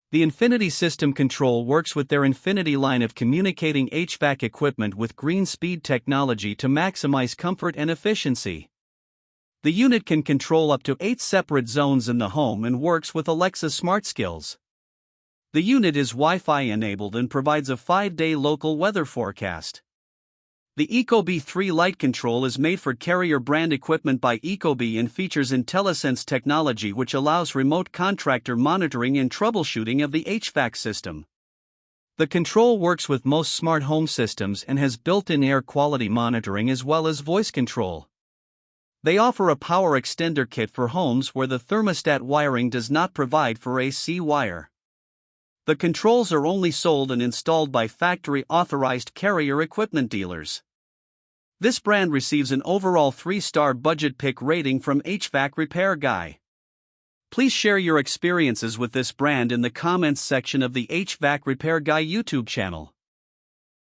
The Infinity System Control works with their Infinity line of communicating HVAC equipment with green speed technology to maximize comfort and efficiency. The unit can control up to 8 separate zones in the home and works with Alexa smart skills. The unit is Wi-Fi enabled and provides a 5-day local weather forecast. The Ecobee3 Lite control is made for carrier brand equipment by Ecobee and features IntelliSense technology, which allows remote contractor monitoring and troubleshooting of the HVAC system. The control works with most smart home systems and has built-in air quality monitoring as well as voice control. They offer a power extender kit for homes where the thermostat wiring does not provide for AC wire. The controls are only sold and installed by factory-authorized carrier equipment dealers. This brand receives an overall 3-star budget pick rating from HvacRepairGuy. Please share your experiences with this brand in the comments section of the HvacRepairGuy YouTube channel.